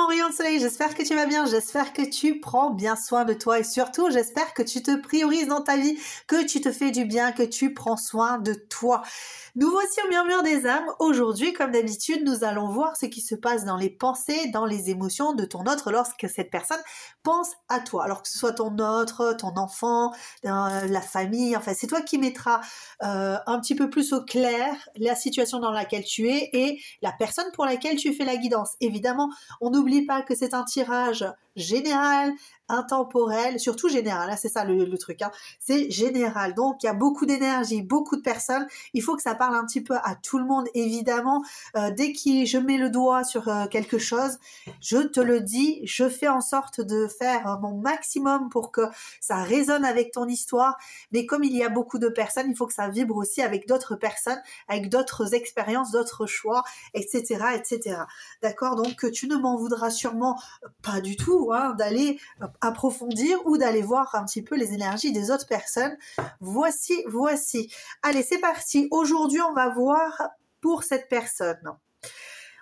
rayon de soleil, j'espère que tu vas bien, j'espère que tu prends bien soin de toi et surtout j'espère que tu te priorises dans ta vie, que tu te fais du bien, que tu prends soin de toi. Nous voici au murmure des âmes. Aujourd'hui, comme d'habitude, nous allons voir ce qui se passe dans les pensées, dans les émotions de ton autre lorsque cette personne pense à toi. Alors que ce soit ton autre, ton enfant, la famille, enfin c'est toi qui mettras un petit peu plus au clair la situation dans laquelle tu es et la personne pour laquelle tu fais la guidance. Évidemment, on n'oublie pas que c'est un tirage général, intemporel, surtout général, hein, c'est ça le truc, hein. C'est général, donc il y a beaucoup d'énergie, beaucoup de personnes, il faut que ça parle un petit peu à tout le monde, évidemment. Dès que je mets le doigt sur quelque chose, je te le dis, je fais en sorte de faire mon maximum pour que ça résonne avec ton histoire, mais comme il y a beaucoup de personnes, il faut que ça vibre aussi avec d'autres personnes, avec d'autres expériences, d'autres choix, etc., etc. D'accord? Donc tu ne m'en voudras sûrement pas du tout, hein, d'aller approfondir ou d'aller voir un petit peu les énergies des autres personnes. Voici. Allez, c'est parti. Aujourd'hui, on va voir pour cette personne.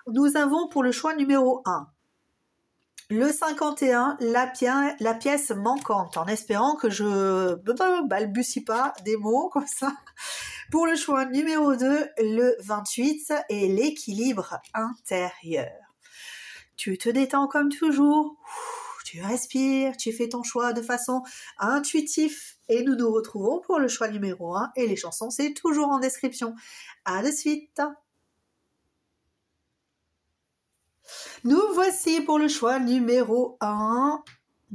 Nous avons pour le choix numéro 1. Le 51, la pièce manquante, en espérant que je ne balbutie pas des mots comme ça. Pour le choix numéro 2, le 28 et l'équilibre intérieur. Tu te détends comme toujours, tu respires, tu fais ton choix de façon intuitive et nous nous retrouvons pour le choix numéro 1 et les chansons c'est toujours en description. À de suite. Nous voici pour le choix numéro 1,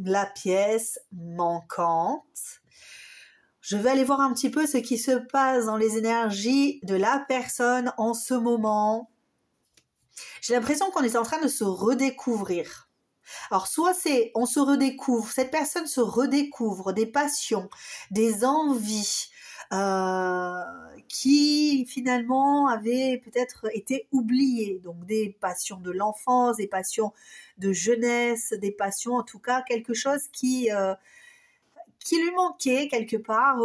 la pièce manquante. Je vais aller voir un petit peu ce qui se passe dans les énergies de la personne en ce moment. J'ai l'impression qu'on est en train de se redécouvrir. Alors soit on se redécouvre, cette personne se redécouvre des passions, des envies qui finalement avaient peut-être été oubliées. Donc des passions de l'enfance, des passions de jeunesse, des passions en tout cas, quelque chose qui lui manquait quelque part,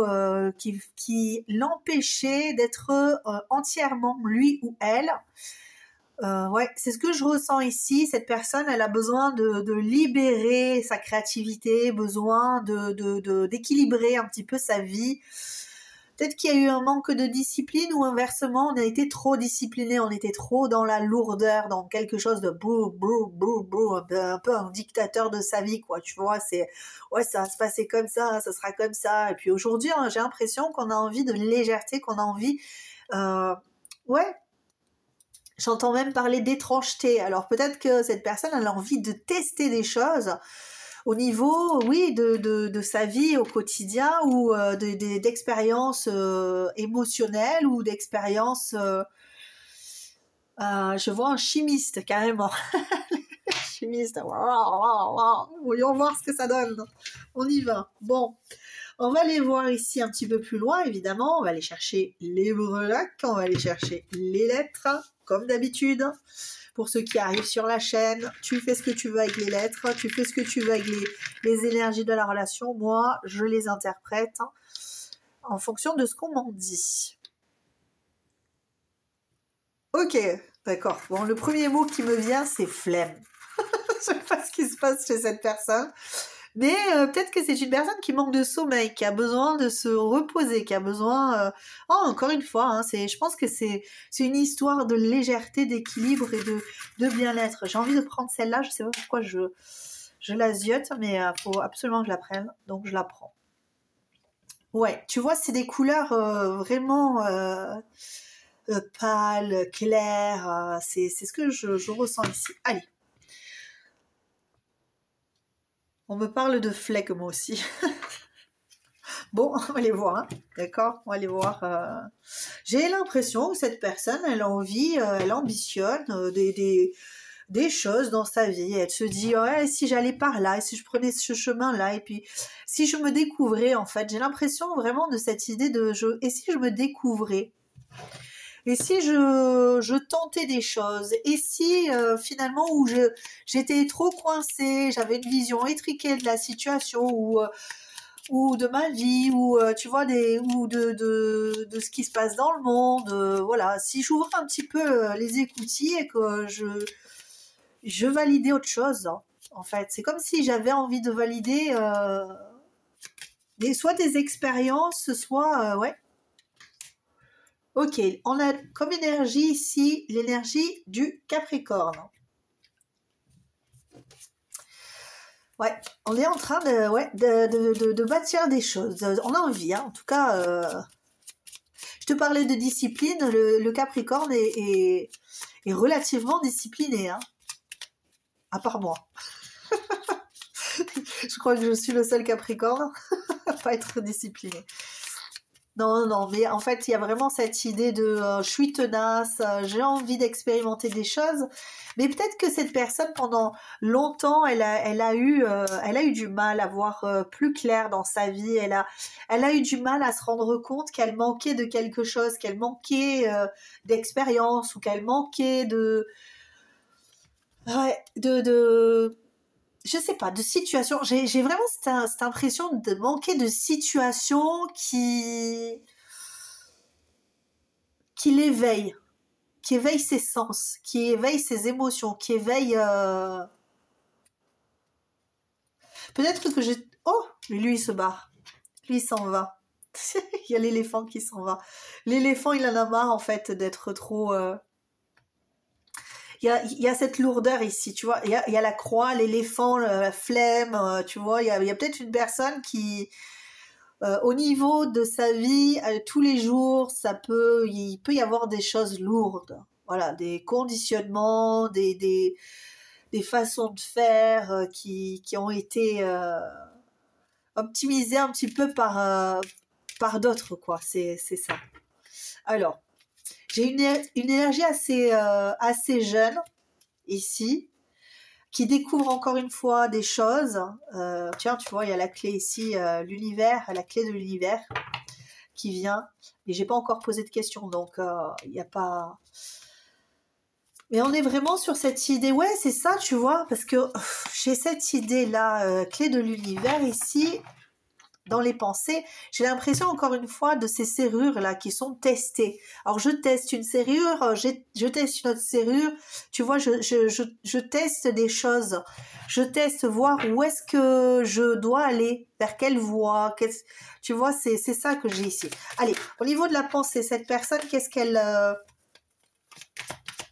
qui l'empêchait d'être entièrement lui ou elle. Ouais, c'est ce que je ressens ici. Cette personne, elle a besoin de libérer sa créativité, besoin d'équilibrer un petit peu sa vie. Peut-être qu'il y a eu un manque de discipline ou inversement, on a été trop discipliné, on était trop dans la lourdeur, dans quelque chose de un peu un dictateur de sa vie, quoi. Tu vois, ouais, ça va se passer comme ça sera comme ça. Et puis aujourd'hui, hein, j'ai l'impression qu'on a envie de légèreté, qu'on a envie, ouais. J'entends même parler d'étrangeté. Alors peut-être que cette personne elle a envie de tester des choses au niveau, oui, de sa vie au quotidien ou d'expériences émotionnelles ou d'expériences... je vois un chimiste carrément. Chimiste. Voyons voir ce que ça donne. On y va. Bon. On va aller voir ici un petit peu plus loin, évidemment. On va aller chercher les breloques, on va aller chercher les lettres, comme d'habitude. Pour ceux qui arrivent sur la chaîne, tu fais ce que tu veux avec les lettres, tu fais ce que tu veux avec les énergies de la relation. Moi, je les interprète en fonction de ce qu'on m'en dit. Ok, d'accord. Bon, le premier mot qui me vient, c'est flemme. Je ne sais pas ce qui se passe chez cette personne. Mais peut-être que c'est une personne qui manque de sommeil, qui a besoin de se reposer, qui a besoin... encore une fois, hein, je pense que c'est une histoire de légèreté, d'équilibre et de bien-être. J'ai envie de prendre celle-là, je ne sais pas pourquoi je la ziote, mais il faut absolument que je la prenne, donc je la prends. Ouais, tu vois, c'est des couleurs vraiment pâles, claires, c'est ce que je ressens ici. Allez. On me parle de flegme moi aussi. Bon, on va aller voir, hein. D'accord? On va aller voir. J'ai l'impression que cette personne, elle a envie, elle ambitionne des choses dans sa vie. Elle se dit, ouais, si j'allais par là, et si je prenais ce chemin-là, et puis si je me découvrais, en fait, j'ai l'impression vraiment de cette idée et si je me découvrais? Et si je tentais des choses? Et si finalement où j'étais trop coincée, j'avais une vision étriquée de la situation ou de ma vie ou tu vois ou de ce qui se passe dans le monde, voilà. Si j'ouvre un petit peu les écoutilles et que je validais autre chose, hein, en fait. C'est comme si j'avais envie de valider soit des expériences, soit... ouais. Ok, on a comme énergie ici l'énergie du Capricorne. Ouais, on est en train de, ouais, de bâtir des choses. On a envie, hein, en tout cas... je te parlais de discipline, le Capricorne est relativement discipliné, hein, à part moi. Je crois que je suis le seul Capricorne à pas être discipliné. Non, non, mais en fait, il y a vraiment cette idée de je suis tenace, j'ai envie d'expérimenter des choses, mais peut-être que cette personne, pendant longtemps, elle a eu du mal à voir plus clair dans sa vie, elle a eu du mal à se rendre compte qu'elle manquait de quelque chose, qu'elle manquait d'expérience ou qu'elle manquait ouais, je sais pas, de situation. J'ai vraiment cette impression de manquer de situation qui l'éveille, qui éveille ses sens, qui éveille ses émotions, qui éveille... Peut-être que j'ai... Oh, lui, il se barre. Lui, il s'en va. Il y a l'éléphant qui s'en va. L'éléphant, il en a marre, en fait, d'être trop... Il y a cette lourdeur ici, tu vois. Il y a la croix, l'éléphant, la flemme, tu vois. Il y a peut-être une personne qui... au niveau de sa vie, tous les jours, il peut y avoir des choses lourdes. Voilà, des conditionnements, des façons de faire qui ont été optimisées un petit peu par d'autres, quoi. C'est ça. Alors, j'ai une énergie assez jeune ici, qui découvre encore une fois des choses. Tiens, tu vois, il y a la clé ici, l'univers, la clé de l'univers qui vient. Mais j'ai pas encore posé de questions, donc il n'y a pas... Mais on est vraiment sur cette idée, ouais, c'est ça, tu vois, parce que j'ai cette idée-là, clé de l'univers ici, dans les pensées, j'ai l'impression encore une fois de ces serrures-là qui sont testées. Alors je teste une serrure, je teste une autre serrure, tu vois, je teste des choses, je teste voir où est-ce que je dois aller, vers quelle voie, tu vois, c'est ça que j'ai ici. Allez, au niveau de la pensée, cette personne, qu'est-ce qu'elle...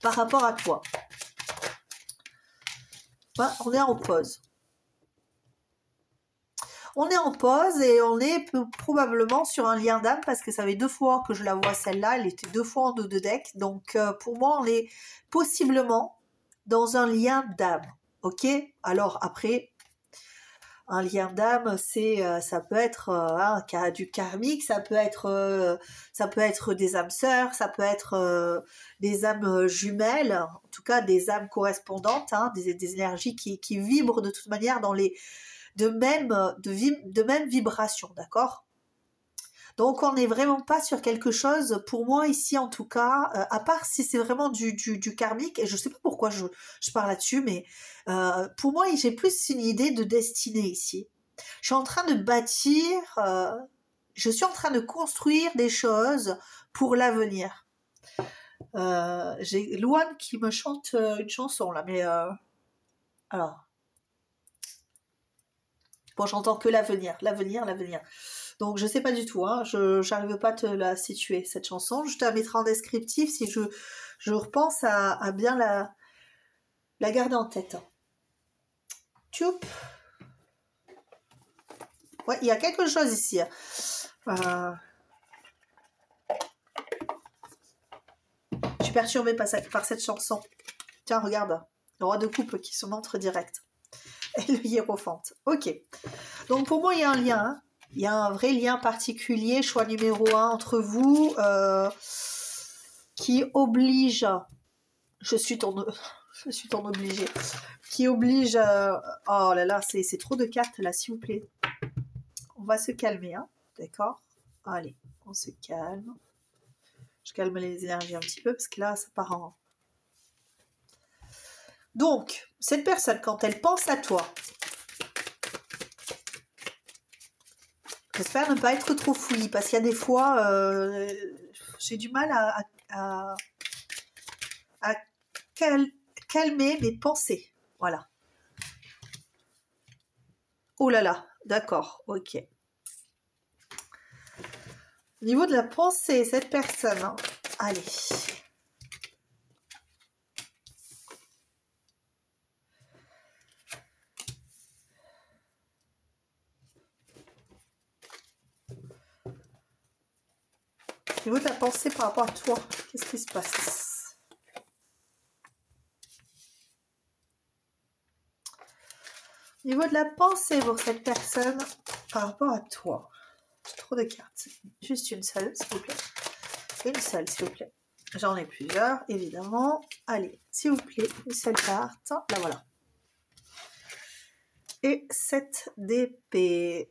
par rapport à toi, ben, on est en pause. On est en pause et on est probablement sur un lien d'âme parce que ça fait 2 fois que je la vois celle-là. Elle était 2 fois en 2 decks. Donc pour moi, on est possiblement dans un lien d'âme. Ok? Alors après, un lien d'âme, ça peut être du karmique, ça peut être des âmes sœurs, ça peut être des âmes jumelles, en tout cas des âmes correspondantes, hein, des énergies qui vibrent de toute manière dans les de même vibration, d'accord? Donc on n'est vraiment pas sur quelque chose, pour moi ici en tout cas, à part si c'est vraiment du karmique, et je sais pas pourquoi je parle là-dessus, mais pour moi j'ai plus une idée de destinée ici. Je suis en train de bâtir, je suis en train de construire des choses pour l'avenir. J'ai Louane qui me chante une chanson là, mais alors... Bon, j'entends que l'avenir. Donc, je sais pas du tout, hein, je n'arrive pas à te la situer, cette chanson. Je te la mettrai en descriptif si je repense à bien la garder en tête. Tchoup. Ouais, il y a quelque chose ici. Je suis perturbée par cette chanson. Tiens, regarde, le roi de coupe qui se montre direct. Et le hiérophante. Ok. Donc pour moi, il y a un lien. Hein. Il y a un vrai lien particulier, choix numéro 1 entre vous, qui oblige... Je suis ton obligé. Qui oblige... oh là là, c'est trop de cartes là, s'il vous plaît. On va se calmer, hein. D'accord? Allez, on se calme. Je calme les énergies un petit peu parce que là, ça part en... Donc, cette personne, quand elle pense à toi, j'espère ne pas être trop fouillis parce qu'il y a des fois, j'ai du mal à calmer mes pensées. Voilà. Oh là là, d'accord, ok. Au niveau de la pensée, cette personne, hein, allez. Au niveau de la pensée par rapport à toi, qu'est-ce qui se passe? Au niveau de la pensée pour cette personne par rapport à toi. Trop de cartes. Juste une seule, s'il vous plaît. Une seule, s'il vous plaît. J'en ai plusieurs, évidemment. Allez, s'il vous plaît, une seule carte. Là, voilà. Et 7 d'épée.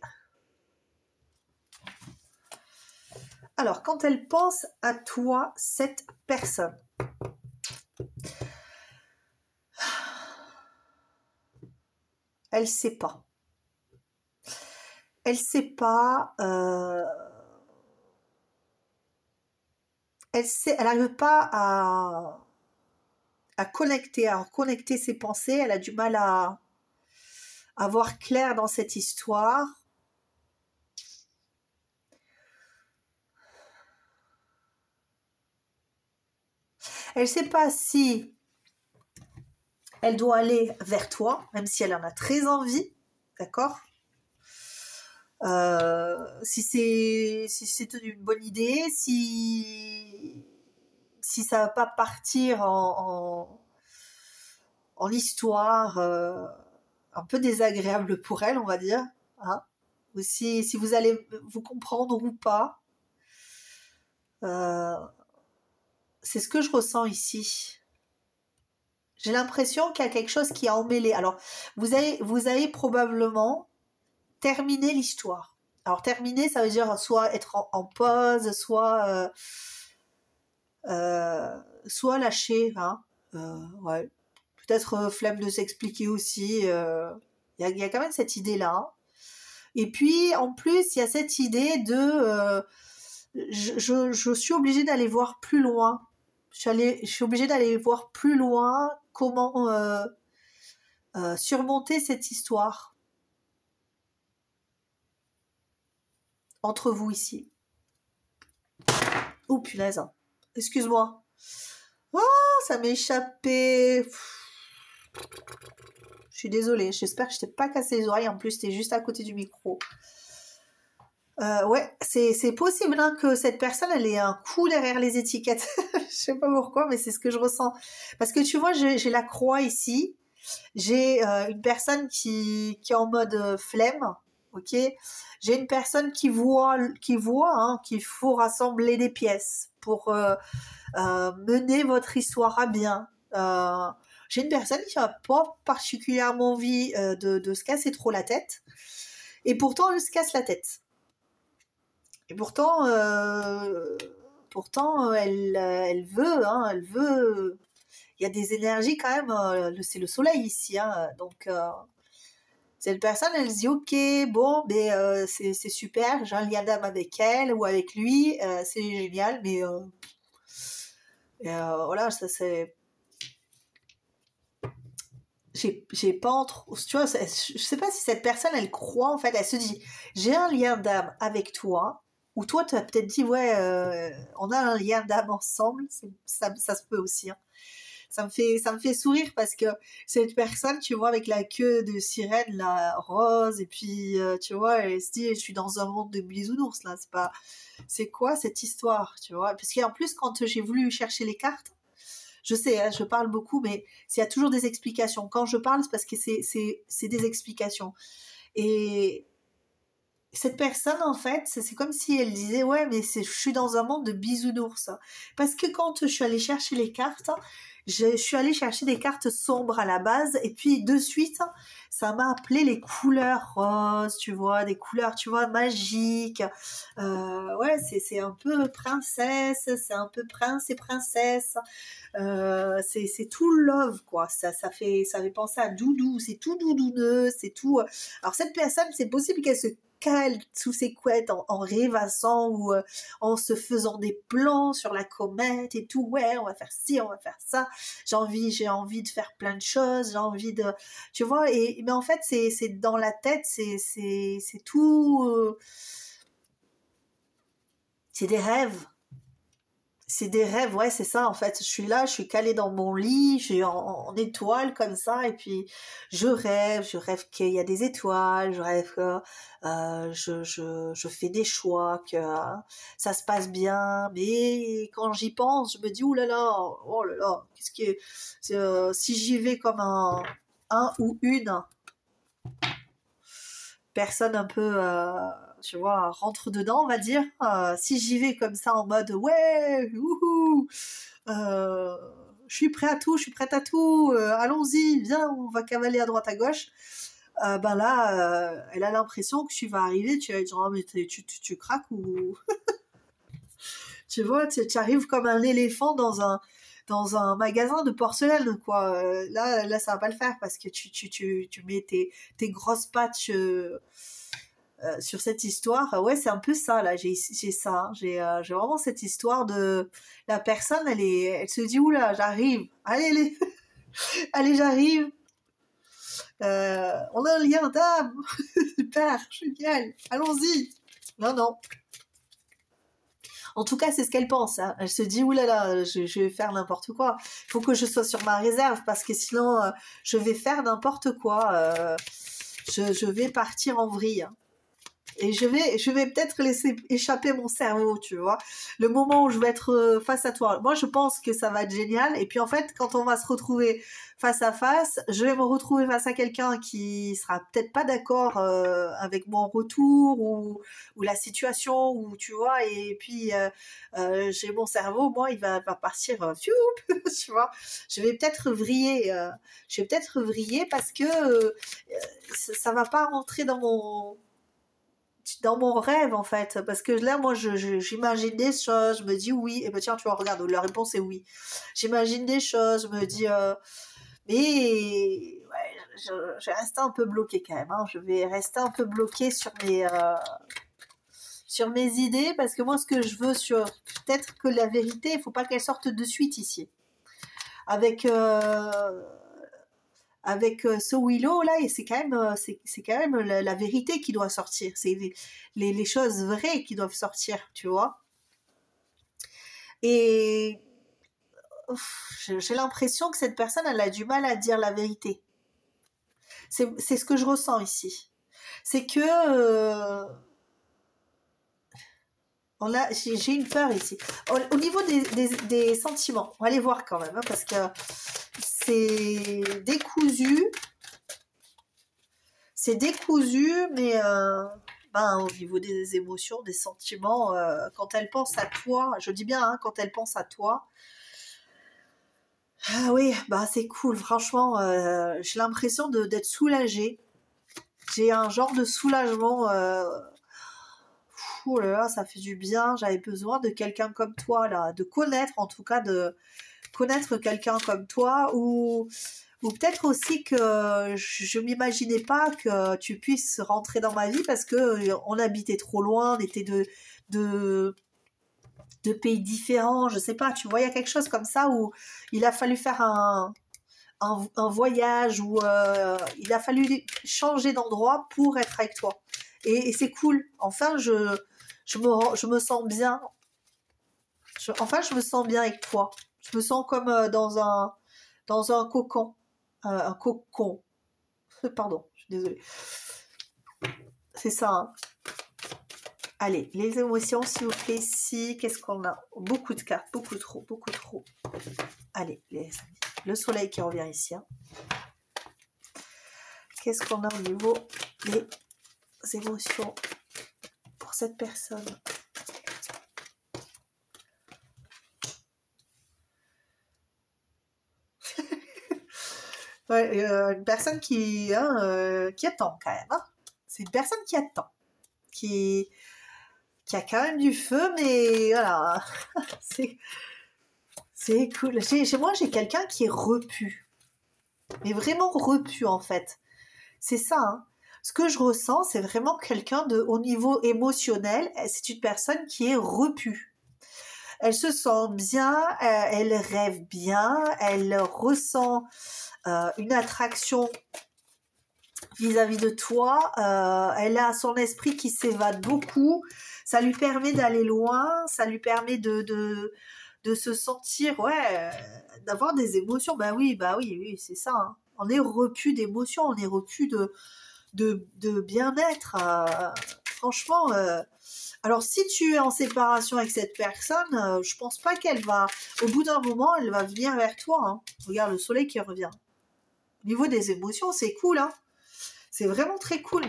Alors, quand elle pense à toi, cette personne, elle sait pas. Elle sait pas. Elle n'arrive pas à connecter ses pensées. Elle a du mal à voir clair dans cette histoire. Elle ne sait pas si elle doit aller vers toi, même si elle en a très envie, d'accord? Si c'est une bonne idée, si ça va pas partir en histoire un peu désagréable pour elle, on va dire, hein? Ou si vous allez vous comprendre ou pas. C'est ce que je ressens ici. J'ai l'impression qu'il y a quelque chose qui a emmêlé. Alors, vous avez probablement terminé l'histoire. Alors, terminer, ça veut dire soit être en pause, soit lâcher. Hein. Ouais. Peut-être flemme de s'expliquer aussi. Il y a quand même cette idée-là. Et puis, en plus, il y a cette idée de... je suis obligée d'aller voir plus loin. Je suis obligée d'aller voir plus loin comment surmonter cette histoire entre vous ici. Oh punaise, excuse-moi. Oh, ça m'est échappé. Je suis désolée, j'espère que je t'ai pas cassé les oreilles. En plus, t'es juste à côté du micro. Ouais, c'est possible hein, que cette personne, elle ait un coup derrière les étiquettes. Je sais pas pourquoi, mais c'est ce que je ressens. Parce que tu vois, j'ai la croix ici. J'ai une personne qui est en mode flemme. Ok. J'ai une personne qui voit hein, qu'il faut rassembler des pièces pour mener votre histoire à bien. J'ai une personne qui n'a pas particulièrement envie de se casser trop la tête. Et pourtant, elle se casse la tête. Et pourtant, elle veut, hein, elle veut. Il y a des énergies quand même. C'est le soleil ici, hein, donc cette personne, elle se dit ok, bon, mais c'est super, j'ai un lien d'âme avec elle ou avec lui, c'est génial, mais voilà, ça c'est. J'ai pas entre. Tu vois, je sais pas si cette personne, elle croit, en fait, elle se dit j'ai un lien d'âme avec toi. Ou toi, tu as peut-être dit, ouais, on a un lien d'âme ensemble. Ça se peut aussi. Hein. Ça me fait sourire parce que cette personne, tu vois, avec la queue de sirène, la rose, et puis, tu vois, elle se dit, je suis dans un monde de bisounours, là. C'est quoi cette histoire, tu vois? Parce qu'en plus, quand j'ai voulu chercher les cartes, je sais, hein, je parle beaucoup, mais il y a toujours des explications. Quand je parle, c'est parce que c'est des explications. Et cette personne, en fait, c'est comme si elle disait, ouais, mais je suis dans un monde de bisounours. Parce que quand je suis allée chercher les cartes, je suis allée chercher des cartes sombres à la base, et puis de suite, ça m'a appelé les couleurs roses, tu vois, des couleurs, tu vois, magiques. Ouais, c'est un peu princesse, c'est un peu prince et princesse. C'est tout love, quoi. Ça fait penser à doudou, c'est tout doudouneux, c'est tout. Alors cette personne, c'est possible qu'elle se cale sous ses couettes en rêvassant ou en se faisant des plans sur la comète et tout. Ouais, on va faire ci, on va faire ça. J'ai envie de faire plein de choses. J'ai envie de, tu vois. Mais en fait, c'est dans la tête, c'est tout. C'est des rêves. C'est des rêves, ouais, c'est ça en fait. Je suis là, je suis calée dans mon lit, je suis en étoile comme ça, et puis je rêve qu'il y a des étoiles, je rêve que je fais des choix, que ça se passe bien. Mais quand j'y pense, je me dis, oh là là, qu'est-ce que si j'y vais comme un ou une personne un peu, tu vois, rentre dedans, on va dire. Si j'y vais comme ça en mode ouais, wouhou, euh, je suis prêt à tout, je suis prête à tout, allons-y, viens, on va cavaler à droite à gauche. Ben là, elle a l'impression que tu vas arriver, tu vas dire, oh, mais tu craques ou tu vois, tu arrives comme un éléphant dans un magasin de porcelaine, quoi. Là, ça va pas le faire parce que tu mets tes grosses pattes sur cette histoire. Ouais, c'est un peu ça, là. J'ai ça. Hein. J'ai vraiment cette histoire de la personne, elle se dit, oula, j'arrive. Allez, allez, j'arrive. On a un lien d'âme. Super, génial. Allons-y. Non, non. En tout cas, c'est ce qu'elle pense. Hein. Elle se dit, oulala, je vais faire n'importe quoi. Il faut que je sois sur ma réserve parce que sinon, je vais faire n'importe quoi. Je vais partir en vrille. Hein. Et je vais peut-être laisser échapper mon cerveau, tu vois. Le moment où je vais être face à toi. Moi, je pense que ça va être génial. Et puis, en fait, quand on va se retrouver face à face, je vais me retrouver face à quelqu'un qui sera peut-être pas d'accord avec mon retour ou la situation, ou tu vois. Et puis, j'ai mon cerveau, moi, il va partir, tu vois. Je vais peut-être vriller. Je vais peut-être vriller parce que ça va pas rentrer dans mon rêve en fait, parce que là moi j'imagine des choses, je me dis oui, et ben tiens tu vois regarde, la réponse est oui, j'imagine des choses, je me dis mais ouais, je vais rester un peu bloquée quand même, hein. Je vais rester un peu bloquée sur mes idées, parce que moi ce que je veux peut-être que la vérité, il faut pas qu'elle sorte de suite ici, avec ce Willow là, et c'est quand même la vérité qui doit sortir, c'est les choses vraies qui doivent sortir, tu vois. Et j'ai l'impression que cette personne, elle a du mal à dire la vérité. C'est ce que je ressens ici. C'est que j'ai une peur ici. Au niveau des sentiments, on va aller voir quand même, hein, parce que c'est décousu. C'est décousu, mais au niveau des émotions, des sentiments, quand elle pense à toi, je dis bien, hein, quand elle pense à toi, ah oui, c'est cool, franchement, j'ai l'impression d'être soulagée. J'ai un genre de soulagement, oh là là, ça fait du bien, j'avais besoin de quelqu'un comme toi, là, de connaître, en tout cas, de connaître quelqu'un comme toi, ou peut-être aussi que je m'imaginais pas que tu puisses rentrer dans ma vie parce que on habitait trop loin, on était de pays différents, je sais pas, tu vois, il y a quelque chose comme ça où il a fallu faire un voyage, où il a fallu changer d'endroit pour être avec toi. Et c'est cool. Enfin, je me sens bien. Je me sens bien avec toi. Je me sens comme dans un cocon. Un cocon. Pardon, je suis désolée. C'est ça. Hein. Allez, les émotions, s'il vous plaît, ici. Qu'est-ce qu'on a? Beaucoup de cartes, beaucoup trop, beaucoup trop. Allez, les amis. Le soleil qui revient ici. Hein. Qu'est-ce qu'on a au niveau des émotions pour cette personne? Ouais, une personne qui attend quand même. Hein. C'est une personne qui attend, qui a quand même du feu, mais voilà, c'est cool. Chez moi, j'ai quelqu'un qui est repu, mais vraiment repu en fait. C'est ça. Hein. Ce que je ressens, c'est vraiment quelqu'un de, au niveau émotionnel, c'est une personne qui est repue. Elle se sent bien, elle rêve bien, elle ressent une attraction vis-à-vis de toi, elle a son esprit qui s'évade beaucoup, ça lui permet d'aller loin, ça lui permet de se sentir, ouais, d'avoir des émotions. Bah oui, oui, c'est ça. Hein. On est repu d'émotions, on est repu de bien-être. Franchement, alors si tu es en séparation avec cette personne, je pense pas qu'elle va, au bout d'un moment, elle va venir vers toi. Hein. Regarde le soleil qui revient. Au niveau des émotions, c'est cool, hein. C'est vraiment très cool.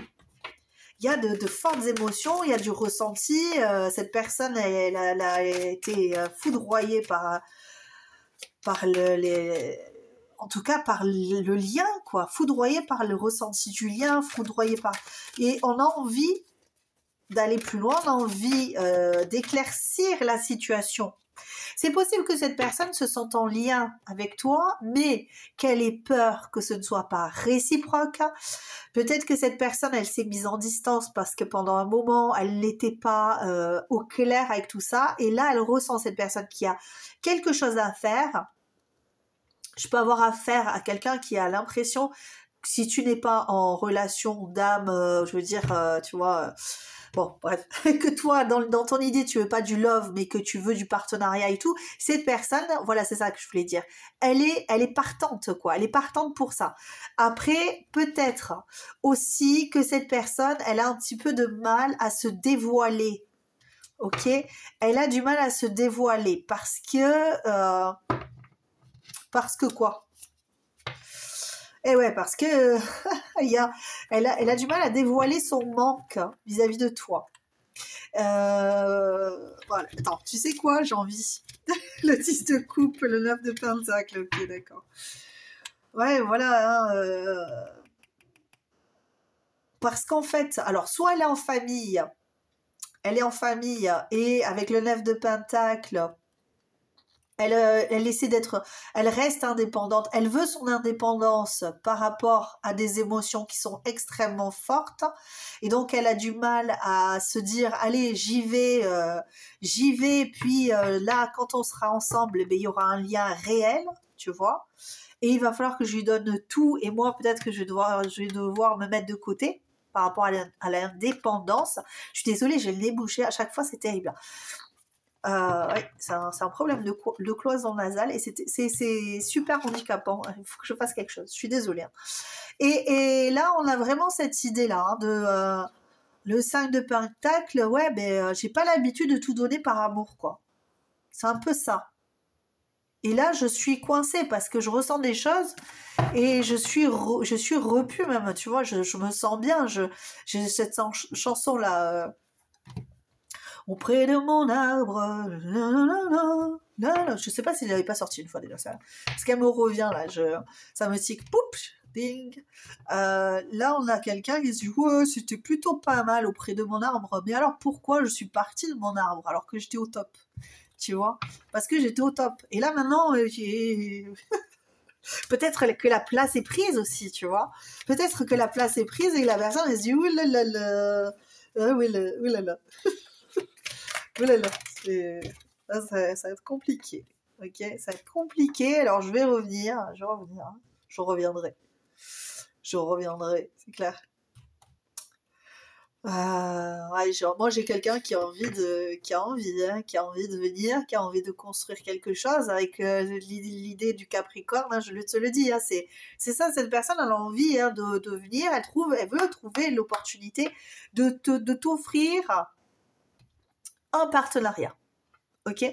Il y a de fortes émotions, il y a du ressenti. Cette personne, elle a été foudroyée par en tout cas par le lien, quoi. Foudroyée par le ressenti du lien, foudroyée par... Et on a envie d'aller plus loin, on a envie d'éclaircir la situation. C'est possible que cette personne se sente en lien avec toi, mais qu'elle ait peur que ce ne soit pas réciproque. Peut-être que cette personne, elle s'est mise en distance parce que pendant un moment, elle n'était pas au clair avec tout ça. Et là, elle ressent cette personne qui a quelque chose à faire. Je peux avoir affaire à quelqu'un qui a l'impression, si tu n'es pas en relation d'âme, je veux dire, tu vois... Bon, bref, que toi, dans ton idée, tu veux pas du love, mais que tu veux du partenariat et tout, cette personne, voilà, c'est ça que je voulais dire, elle est partante, quoi, elle est partante pour ça. Après, peut-être aussi que cette personne, elle a un petit peu de mal à se dévoiler, ok? Elle a du mal à se dévoiler parce que quoi? Eh ouais, parce que elle a du mal à dévoiler son manque vis-à-vis de toi. Voilà. Attends, tu sais quoi? J'ai envie. Le 10 de coupe, le 9 de pentacle. Ok, d'accord. Ouais, voilà. Hein, parce qu'en fait, alors, soit elle est en famille, et avec le 9 de pentacle, elle essaie elle reste indépendante, elle veut son indépendance par rapport à des émotions qui sont extrêmement fortes, et donc elle a du mal à se dire, allez, j'y vais, puis là, quand on sera ensemble, eh bien, il y aura un lien réel, tu vois, et il va falloir que je lui donne tout, et moi, peut-être que je vais devoir me mettre de côté par rapport à l'indépendance. Je suis désolée, j'ai le nez bouché, à chaque fois, c'est terrible. Ouais, c'est un problème de cloison nasale et c'est super handicapant. Il faut que je fasse quelque chose. Je suis désolée. Hein. Et là, on a vraiment cette idée-là hein, de le 5 de pentacle. Ouais, ben j'ai pas l'habitude de tout donner par amour, quoi. C'est un peu ça. Et là, je suis coincée parce que je ressens des choses et je suis repue même. Tu vois, je me sens bien. J'ai cette chanson-là. Auprès de mon arbre, je sais pas s'il n'avait pas sorti une fois déjà ça. Parce qu'elle me revient là, ça me tique, poup, ding. Là, on a quelqu'un qui se dit ouais, c'était plutôt pas mal auprès de mon arbre. Mais alors pourquoi je suis partie de mon arbre alors que j'étais au top, tu vois? Parce que j'étais au top. Et là maintenant, peut-être que la place est prise aussi, tu vois? Peut-être que la place est prise et la personne elle se dit oulala, oulala. Oulala, ça va être compliqué. Ok, ça va être compliqué. Alors je vais revenir, je reviendrai. Je reviendrai, c'est clair. Ouais, moi j'ai quelqu'un qui a envie hein, qui a envie de venir, qui a envie de construire quelque chose avec l'idée du Capricorne. Hein, je te le dis, hein, c'est ça. Cette personne elle a envie hein, de venir. Elle veut trouver l'opportunité de t'offrir un partenariat. Ok,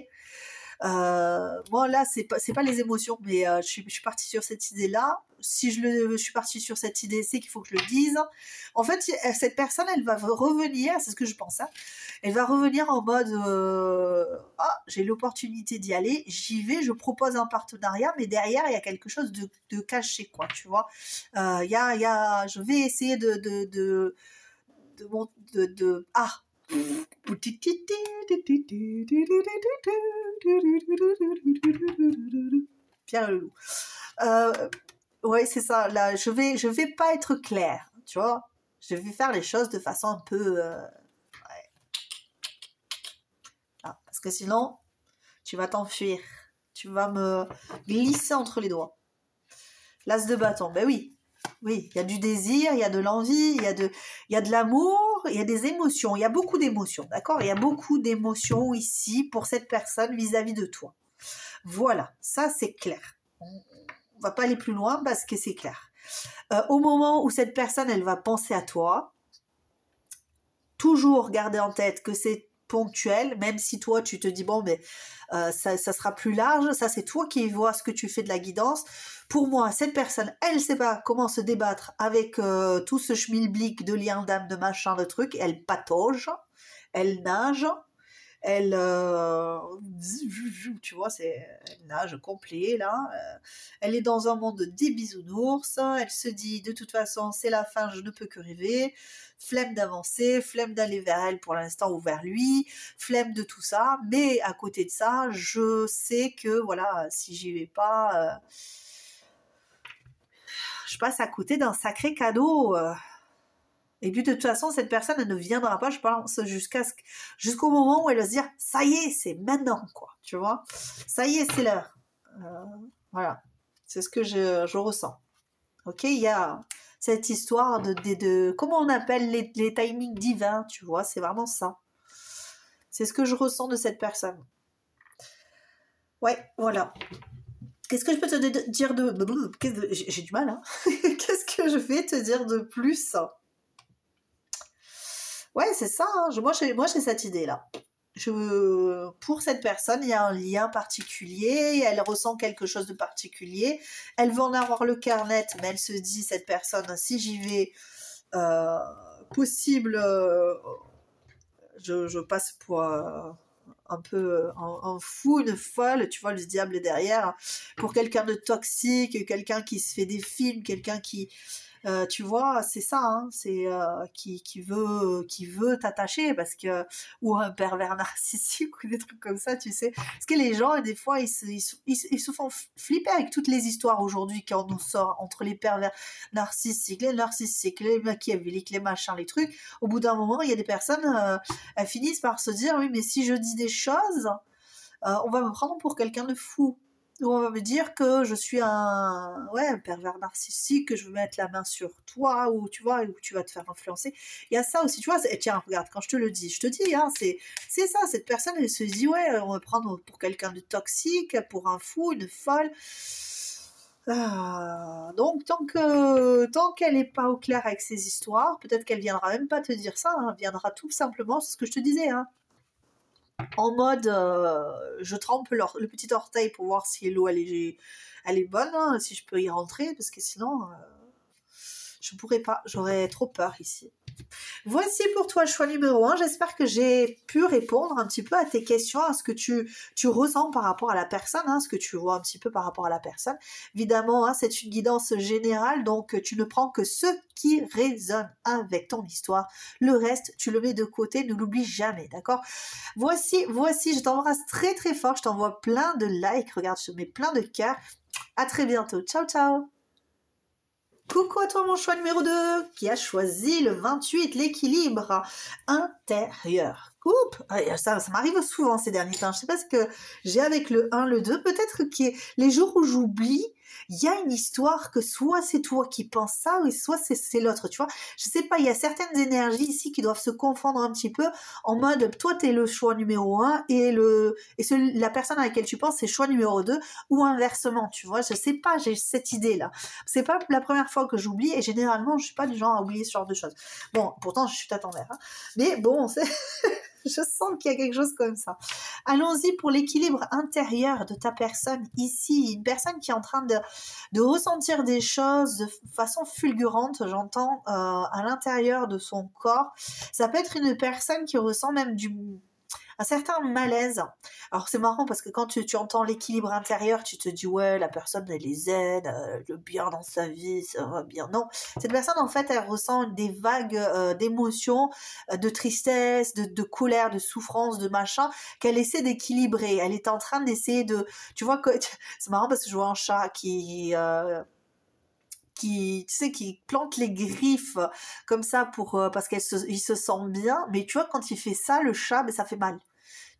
moi là c'est pas les émotions mais je suis partie sur cette idée là. Si je suis partie sur cette idée, c'est qu'il faut que je le dise. En fait cette personne elle va revenir, c'est ce que je pense hein, elle va revenir en mode j'ai l'opportunité d'y aller, j'y vais, je propose un partenariat, mais derrière il y a quelque chose de caché quoi, tu vois. Je vais essayer Pierre Leloup. Ouais, c'est ça. Là, je vais pas être claire, tu vois. Je vais faire les choses de façon un peu... ah, parce que sinon, tu vas t'enfuir. Tu vas me glisser entre les doigts. L'as de bâton, ben oui. Oui, il y a du désir, il y a de l'envie, il y a de l'amour, il y a des émotions. Il y a beaucoup d'émotions, d'accord? Il y a beaucoup d'émotions ici pour cette personne vis-à-vis de toi. Voilà, ça c'est clair. On va pas aller plus loin parce que c'est clair. Au moment où cette personne, elle va penser à toi, toujours garder en tête que c'est ponctuel, même si toi tu te dis bon mais ça sera plus large, ça c'est toi qui vois ce que tu fais de la guidance. Pour moi, cette personne, elle sait pas comment se débattre avec tout ce schmilblick de lien d'âme, de machin, de trucs, elle patauge, elle nage, elle tu vois, elle nage complet là, elle est dans un monde des bisounours, elle se dit de toute façon c'est la fin, je ne peux que rêver, flemme d'avancer, flemme d'aller vers elle pour l'instant ou vers lui, flemme de tout ça, mais à côté de ça je sais que voilà, si j'y vais pas, je passe à côté d'un sacré cadeau. Et puis de toute façon, cette personne, elle ne viendra pas, je pense, jusqu'au moment où elle va se dire, ça y est, c'est maintenant, quoi, tu vois. Ça y est, c'est l'heure. Voilà, c'est ce que je ressens. Ok, il y a cette histoire de comment on appelle les timings divins, tu vois, c'est vraiment ça. C'est ce que je ressens de cette personne. Ouais, voilà. Qu'est-ce que je peux te dire de... J'ai du mal, hein. Qu'est-ce que je vais te dire de plus? Ouais, c'est ça. Hein. Moi, j'ai cette idée-là. Pour cette personne, il y a un lien particulier, elle ressent quelque chose de particulier, elle veut en avoir le cœur net, mais elle se dit, cette personne, si j'y vais, possible, je passe pour un peu un fou, une folle, tu vois, le diable est derrière, pour quelqu'un de toxique, quelqu'un qui se fait des films, quelqu'un qui... tu vois, c'est ça, hein, c'est qui veut t'attacher parce que ou un pervers narcissique ou des trucs comme ça, tu sais. Parce que les gens, des fois, ils se font flipper avec toutes les histoires aujourd'hui quand on nous sort entre les pervers narcissiques, les machiavéliques, les machins, les trucs. Au bout d'un moment, il y a des personnes, elles finissent par se dire, oui, mais si je dis des choses, on va me prendre pour quelqu'un de fou. Ou on va me dire que je suis un pervers narcissique, que je veux mettre la main sur toi, ou tu vois, ou tu vas te faire influencer. Il y a ça aussi, tu vois. Tiens, regarde, quand je te le dis, hein, c'est ça, cette personne, elle se dit, ouais, on va me prendre pour quelqu'un de toxique, pour un fou, une folle. Donc, tant qu'elle n'est pas au clair avec ses histoires, peut-être qu'elle viendra même pas te dire ça, hein, elle viendra tout simplement, c'est ce que je te disais, hein, en mode je trempe le petit orteil pour voir si l'eau elle est bonne, hein, si je peux y rentrer, parce que sinon je pourrais pas, j'aurais trop peur ici. Voici pour toi choix numéro 1. J'espère que j'ai pu répondre un petit peu à tes questions, à ce que tu ressens par rapport à la personne, hein, ce que tu vois un petit peu par rapport à la personne. Évidemment, hein, c'est une guidance générale, donc tu ne prends que ce qui résonne avec ton histoire. Le reste, tu le mets de côté, ne l'oublie jamais, d'accord? Voici, je t'embrasse très très fort, je t'envoie plein de likes, regarde, je te mets plein de cœurs. À très bientôt, ciao ciao! Coucou à toi mon choix numéro 2 qui a choisi le 28, l'équilibre intérieur. Oups, ça m'arrive souvent ces derniers temps. Je sais pas ce que j'ai avec le 1, le 2. Peut-être que les jours où j'oublie, il y a une histoire que soit c'est toi qui penses ça, ou soit c'est l'autre, tu vois. Je sais pas, il y a certaines énergies ici qui doivent se confondre un petit peu en mode, toi t'es le choix numéro 1 et la personne à laquelle tu penses c'est choix numéro 2 ou inversement, tu vois. Je sais pas, j'ai cette idée-là. C'est pas la première fois que j'oublie et généralement je suis pas du genre à oublier ce genre de choses. Bon, pourtant je suis tête en mer, hein. Mais bon, je sens qu'il y a quelque chose comme ça. Allons-y pour l'équilibre intérieur de ta personne ici. Une personne qui est en train de ressentir des choses de façon fulgurante, j'entends, à l'intérieur de son corps. Ça peut être une personne qui ressent même un certain malaise. Alors c'est marrant parce que quand tu entends l'équilibre intérieur, tu te dis ouais, la personne elle est zen, le bien dans sa vie, ça va bien. Non, cette personne en fait elle ressent des vagues d'émotions, de tristesse, de colère, de souffrance, de machin qu'elle essaie d'équilibrer. Elle est en train d'essayer de, tu vois que c'est marrant parce que je vois un chat tu sais, qui plante les griffes comme ça parce il se sent bien. Mais tu vois, quand il fait ça, le chat, mais ça fait mal.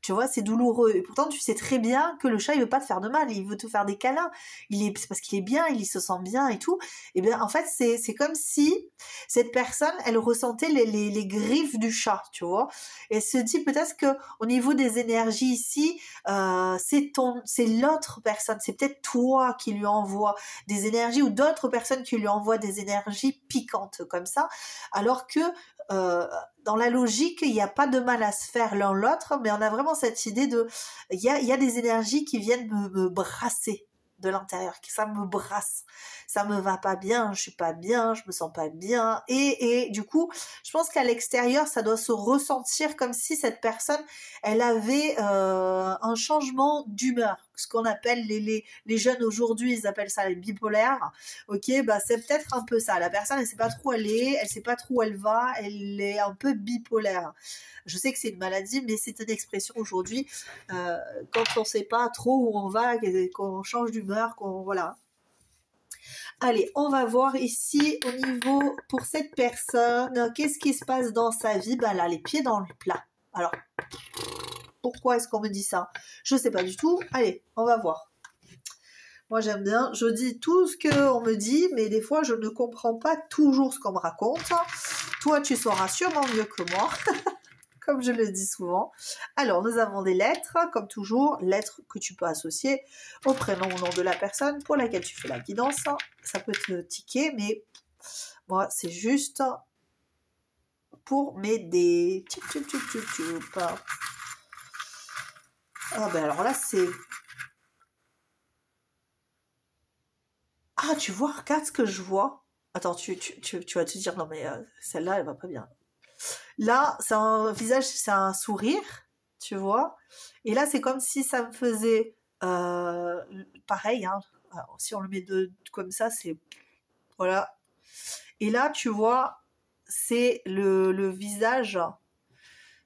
Tu vois, c'est douloureux. Et pourtant, tu sais très bien que le chat, il veut pas te faire de mal. Il veut te faire des câlins. C'est parce qu'il est bien, il se sent bien et tout. Et bien, en fait, c'est comme si cette personne, elle ressentait les griffes du chat, tu vois. Et elle se dit peut-être que au niveau des énergies ici, c'est l'autre personne. C'est peut-être toi qui lui envoie des énergies ou d'autres personnes qui lui envoient des énergies piquantes comme ça. Alors que, euh, dans la logique, il n'y a pas de mal à se faire l'un l'autre, mais on a vraiment cette idée il y a des énergies qui viennent me brasser de l'intérieur, ça me brasse, ça me va pas bien, je suis pas bien, je me sens pas bien, et du coup, je pense qu'à l'extérieur, ça doit se ressentir comme si cette personne, elle avait un changement d'humeur, ce qu'on appelle les jeunes aujourd'hui, ils appellent ça les bipolaires. Ok, bah c'est peut-être un peu ça. La personne, elle sait pas trop où elle est, elle sait pas trop où elle va, elle est un peu bipolaire. Je sais que c'est une maladie, mais c'est une expression aujourd'hui quand on sait pas trop où on va, qu'on change d'humeur, qu'on voilà. Allez, on va voir ici au niveau pour cette personne, qu'est-ce qui se passe dans sa vie? Ben là, les pieds dans le plat. Alors, pourquoi est-ce qu'on me dit ça? Je sais pas du tout. Allez, on va voir. Moi, j'aime bien, je dis tout ce qu'on me dit, mais des fois, je ne comprends pas toujours ce qu'on me raconte. Toi, tu sauras sûrement mieux que moi, comme je le dis souvent. Alors, nous avons des lettres, comme toujours, lettres que tu peux associer au prénom ou nom de la personne pour laquelle tu fais la guidance. Ça peut te tiquer, mais moi, c'est juste pour m'aider. Ah ben alors là, c'est... Ah, tu vois, regarde ce que je vois. Attends, tu vas te dire, non mais celle-là, elle va pas bien. Là, c'est un visage, c'est un sourire, tu vois. Et là, c'est comme si ça me faisait pareil. Hein. Alors, si on le met comme ça, c'est... Voilà. Et là, tu vois, c'est le visage,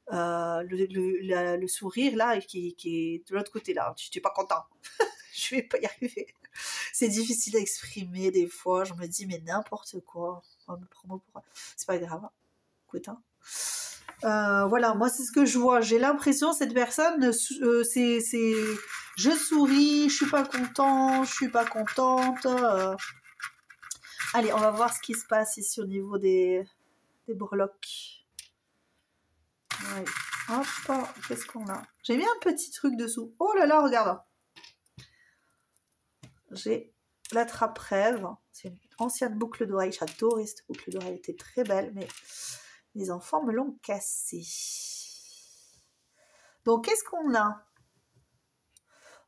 le sourire, là, qui est de l'autre côté, là. Tu n'es pas content. Je vais pas y arriver. C'est difficile à exprimer des fois. Je me dis, mais n'importe quoi. On me prend pour... C'est pas grave. Écoute, hein. Voilà, moi c'est ce que je vois. J'ai l'impression cette personne, c'est, je souris, je suis pas content, je suis pas contente. Allez, on va voir ce qui se passe ici au niveau des breloques. Ouais. Hop, qu'est-ce qu'on a? J'ai mis un petit truc dessous. Oh là là, regarde. J'ai la trappe-rêve. C'est une ancienne boucle d'oreille. J'adorais cette boucle d'oreille. Elle était très belle, mais les enfants me l'ont cassée. Donc, qu'est-ce qu'on a?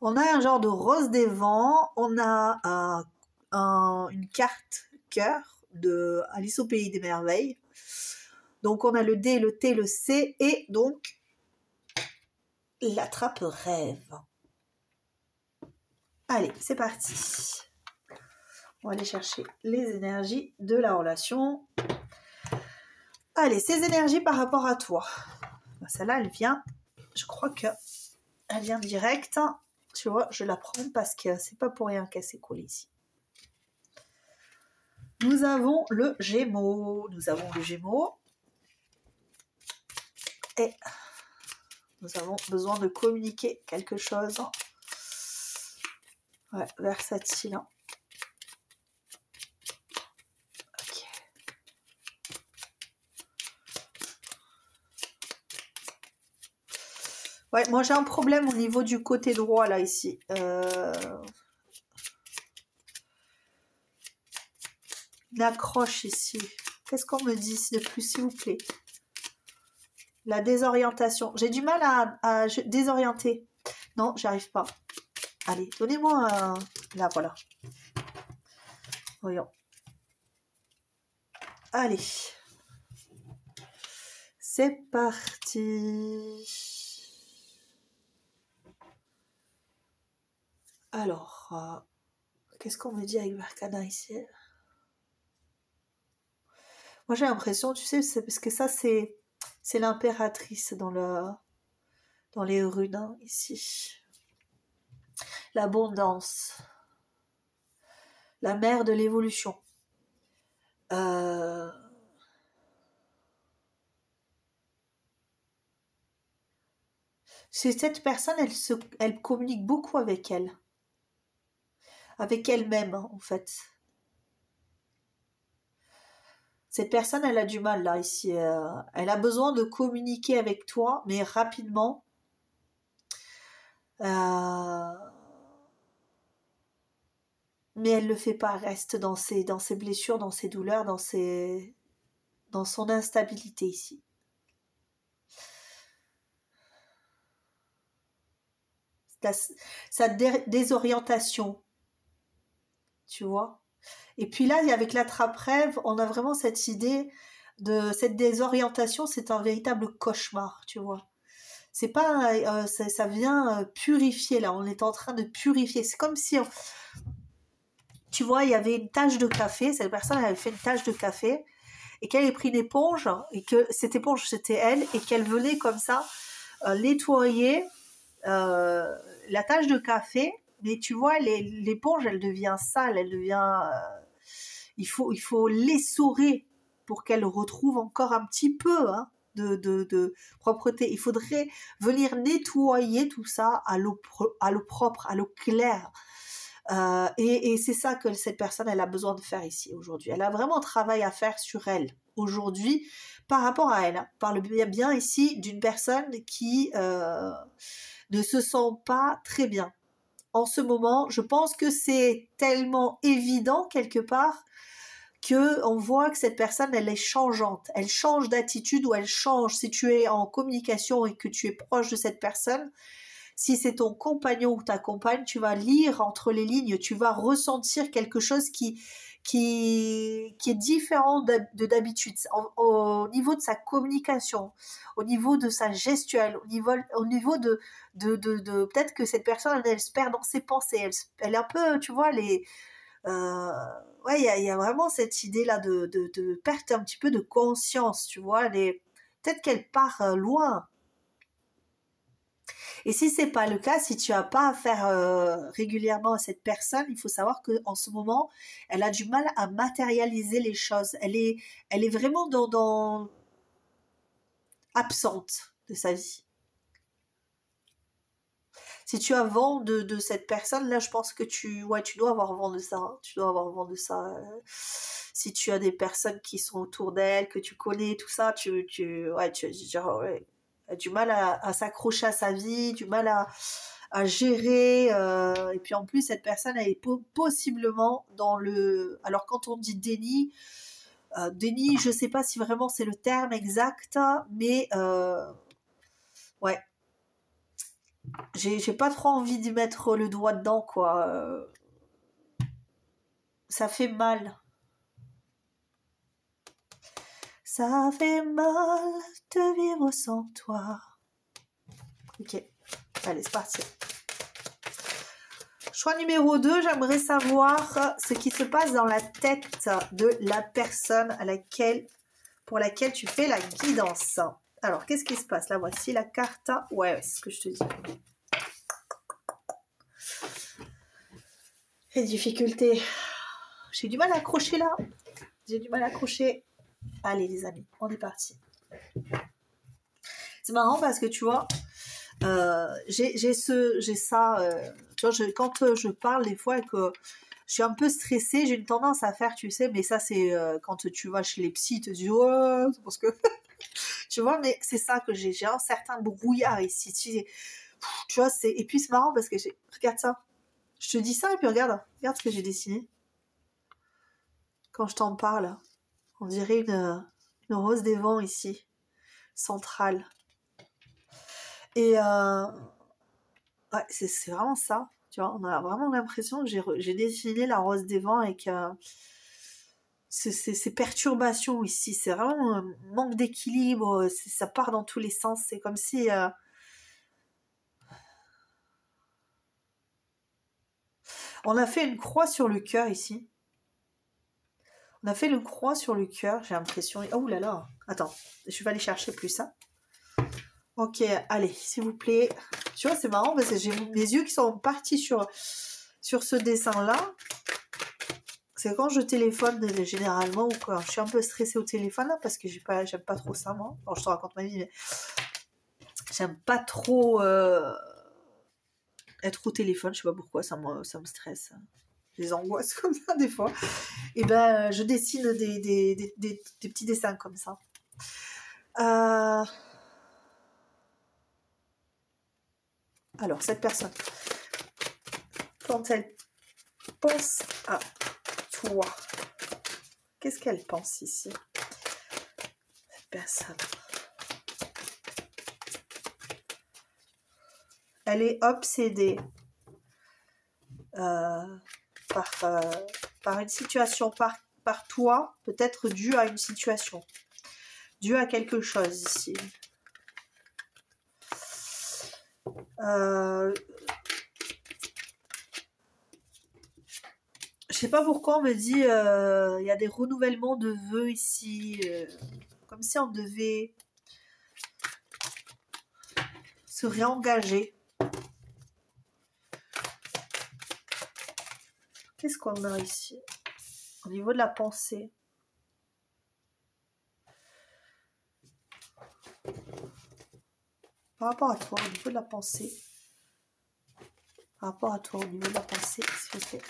On a un genre de rose des vents. On a une carte cœur de Alice au pays des merveilles. Donc, on a le D, le T, le C et donc la trappe-rêve. Allez, c'est parti. On va aller chercher les énergies de la relation. Allez, ces énergies par rapport à toi. Celle-là, elle vient, je crois qu'elle vient direct. Tu vois, je la prends parce que c'est pas pour rien qu'elle s'est collée ici. Nous avons le Gémeaux. Et nous avons besoin de communiquer quelque chose. Ouais, versatile. Ok. Ouais, moi j'ai un problème au niveau du côté droit là ici. Une accroche ici. Qu'est-ce qu'on me dit de plus, s'il vous plaît? La désorientation. J'ai du mal à désorienter. Non, j'y arrive pas. Allez, donnez-moi un... Là, voilà. Voyons. Allez. C'est parti. Alors, qu'est-ce qu'on me dit avec Barcana ici? Moi, j'ai l'impression, tu sais, c'est parce que ça, c'est l'impératrice dans les runes, hein, ici. L'abondance. La mère de l'évolution. Euh, cette personne, elle communique beaucoup avec elle-même, hein, en fait. Cette personne, elle a du mal là ici. Elle a besoin de communiquer avec toi, mais rapidement. Euh, mais elle le fait pas. Elle reste dans ses blessures, dans ses douleurs, dans son instabilité ici. Sa désorientation, tu vois. Et puis là, avec l'attrape-rêve, on a vraiment cette idée de cette désorientation, c'est un véritable cauchemar, tu vois. C'est pas, ça vient purifier là. On est en train de purifier. C'est comme si, tu vois, il y avait une tache de café. Cette personne avait fait une tache de café et qu'elle ait pris une éponge et que cette éponge c'était elle et qu'elle venait comme ça nettoyer la tache de café. Mais tu vois, l'éponge, elle devient sale, elle devient. Il faut l'essorer pour qu'elle retrouve encore un petit peu, hein, de propreté. Il faudrait venir nettoyer tout ça à l'eau propre, à l'eau claire. Et c'est ça que cette personne, elle a besoin de faire ici aujourd'hui. Elle a vraiment un travail à faire sur elle aujourd'hui par rapport à elle. Hein. On parle bien ici d'une personne qui ne se sent pas très bien. En ce moment, je pense que c'est tellement évident quelque part que on voit que cette personne, elle est changeante. Elle change d'attitude ou elle change. Si tu es en communication et que tu es proche de cette personne, si c'est ton compagnon ou ta compagne, tu vas lire entre les lignes, tu vas ressentir quelque chose qui est différent de d'habitude, au niveau de sa communication, au niveau de sa gestuelle, au niveau de peut-être que cette personne, elle se perd dans ses pensées, elle est un peu, tu vois, ouais, il y a vraiment cette idée-là de perte un petit peu de conscience, tu vois, peut-être qu'elle part loin. Et si c'est pas le cas, si tu as pas affaire régulièrement à cette personne, il faut savoir que en ce moment, elle a du mal à matérialiser les choses. Elle est vraiment absente de sa vie. Si tu as vent de cette personne, là, je pense que tu dois avoir vent de ça. Hein. Tu dois avoir vent de ça. Si tu as des personnes qui sont autour d'elle, que tu connais, tout ça, genre, ouais, a du mal à s'accrocher à sa vie, du mal à gérer. Et puis en plus, cette personne, elle est possiblement dans le... Alors quand on dit déni, je sais pas si vraiment c'est le terme exact, mais ouais, j'ai pas trop envie d'y mettre le doigt dedans, quoi. Ça fait mal. Ça fait mal de vivre sans toi. Ok, allez, c'est parti. Choix numéro 2, j'aimerais savoir ce qui se passe dans la tête de la personne pour laquelle tu fais la guidance. Alors, qu'est-ce qui se passe? Là, voici la carte. Ouais, c'est ce que je te dis. Les difficultés. J'ai du mal à accrocher là. J'ai du mal à accrocher. Allez, les amis, on est parti. C'est marrant parce que tu vois, j'ai ça. Tu vois, quand je parle des fois et que je suis un peu stressée, j'ai une tendance à faire, tu sais, mais ça c'est quand tu vas chez les psys, ils te disent ouais, c'est parce que tu vois, mais c'est ça que j'ai un certain brouillard ici. Tu vois, et puis c'est marrant parce que regarde ça. Je te dis ça et puis regarde ce que j'ai dessiné. Quand je t'en parle, on dirait une rose des vents ici, centrale. Et ouais, c'est vraiment ça. Tu vois, on a vraiment l'impression que j'ai dessiné la rose des vents avec ces perturbations ici. C'est vraiment un manque d'équilibre. Ça part dans tous les sens. C'est comme si... on a fait une croix sur le cœur ici. On a fait une croix sur le cœur, j'ai l'impression. Oh là là. Attends, je vais aller chercher plus ça. Ok, allez, s'il vous plaît. Tu vois, c'est marrant parce que j'ai mes yeux qui sont partis sur ce dessin-là. C'est quand je téléphone généralement ou quand je suis un peu stressée au téléphone, là, parce que j'aime pas trop ça, moi. Alors, je te raconte ma vie, mais j'aime pas trop être au téléphone, je sais pas pourquoi, ça me stresse. Des angoisses comme ça, des fois. Et ben, je dessine des petits dessins comme ça. Alors, cette personne, quand elle pense à toi, qu'est-ce qu'elle pense ici, cette personne? Elle est obsédée par une situation, par toi, peut-être dû à une situation, dû à quelque chose ici. Je sais pas pourquoi on me dit il y a des renouvellements de vœux ici, comme si on devait se réengager. Qu'est-ce qu'on a ici au niveau de la pensée? Par rapport à toi, au niveau de la pensée. Par rapport à toi, au niveau de la pensée, s'il vous plaît.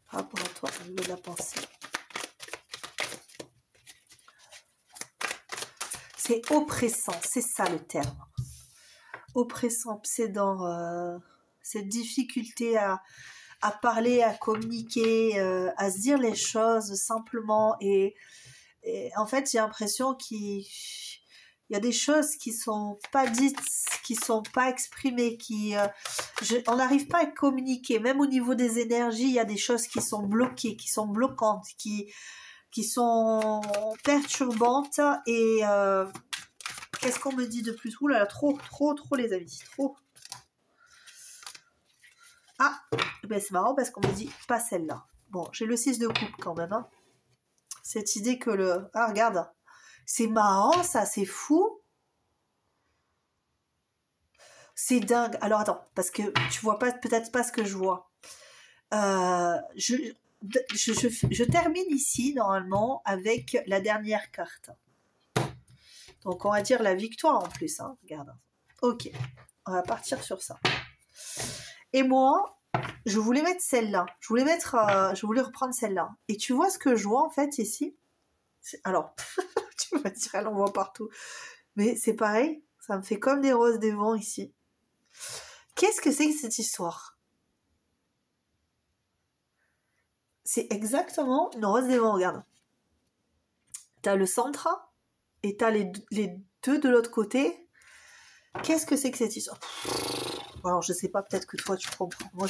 Par rapport à toi, au niveau de la pensée. C'est oppressant, c'est ça le terme. Oppressant, obsédant, cette difficulté à parler, à communiquer, à se dire les choses simplement. Et en fait, j'ai l'impression qu'il y a des choses qui sont pas dites, qui sont pas exprimées, on n'arrive pas à communiquer. Même au niveau des énergies, il y a des choses qui sont bloquées, qui sont bloquantes, qui sont perturbantes. Et qu'est-ce qu'on me dit de plus? Ouh là là, trop les amis, trop. Ah, ben c'est marrant parce qu'on me dit pas celle-là. Bon, j'ai le 6 de coupe quand même. Hein. Cette idée que le... Ah, regarde. C'est marrant, ça, c'est fou. C'est dingue. Alors, attends, parce que tu vois peut-être pas ce que je vois. Je termine ici, normalement, avec la dernière carte. Donc, on va dire la victoire en plus. Hein. Regarde. Ok, on va partir sur ça. Et moi, je voulais mettre celle-là. Je voulais reprendre celle-là. Et tu vois ce que je vois, en fait, ici? Alors, tu vas dire, elle en voit partout. Mais c'est pareil, ça me fait comme des roses des vents ici. Qu'est-ce que c'est que cette histoire? C'est exactement une rose des vents, regarde. T'as le centre et t'as les deux de l'autre côté. Qu'est-ce que c'est que cette histoire? Alors, je sais pas, peut-être que toi, tu comprends. Moi,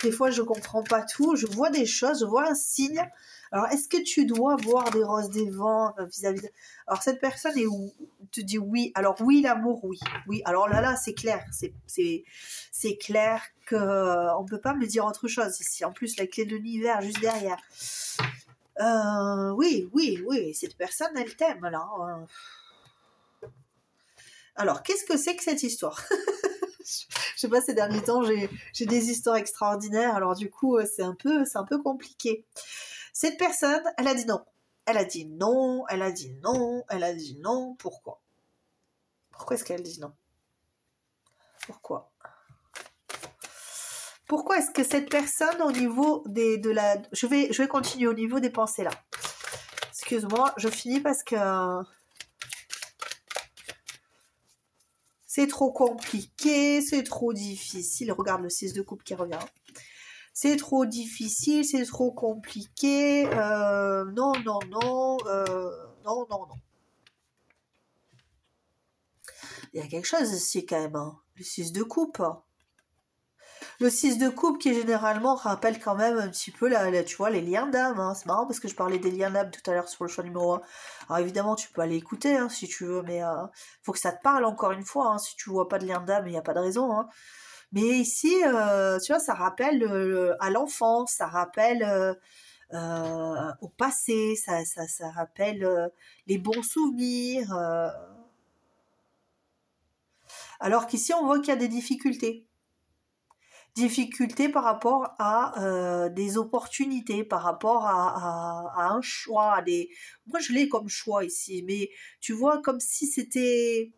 des fois, je comprends pas tout. Je vois des choses, je vois un signe. Alors, est-ce que tu dois voir des roses des vents vis-à-vis de... Alors, cette personne te dit oui. Alors, oui, l'amour, oui. Oui, alors là, c'est clair. C'est clair qu'on ne peut pas me dire autre chose ici. En plus, la clé de l'univers juste derrière. Oui. Cette personne, elle t'aime, là. Alors, qu'est-ce que c'est que cette histoire? Je sais pas, ces derniers temps, j'ai des histoires extraordinaires. Alors, du coup, c'est un peu compliqué. Cette personne, elle a dit non. Elle a dit non, elle a dit non, elle a dit non. Pourquoi? Pourquoi est-ce qu'elle dit non? Pourquoi? Pourquoi est-ce que cette personne, au niveau de la... Je vais continuer au niveau des pensées, là. Excuse-moi, je finis parce que... c'est trop compliqué, c'est trop difficile. Regarde le 6 de coupe qui revient. C'est trop difficile, c'est trop compliqué. Non. Non. Il y a quelque chose ici quand même. Hein. Le 6 de coupe. Le 6 de coupe qui généralement rappelle quand même un petit peu tu vois, les liens d'âme. Hein. C'est marrant parce que je parlais des liens d'âme tout à l'heure sur le choix numéro 1. Alors évidemment, tu peux aller écouter hein, si tu veux, mais faut que ça te parle encore une fois. Hein. Si tu vois pas de lien d'âme, il n'y a pas de raison. Hein. Mais ici, tu vois, ça rappelle à l'enfance, ça rappelle au passé, ça rappelle les bons souvenirs. Alors qu'ici, on voit qu'il y a des difficultés. difficulté par rapport à des opportunités, par rapport à un choix. Moi, je l'ai comme choix ici, mais tu vois, comme si c'était...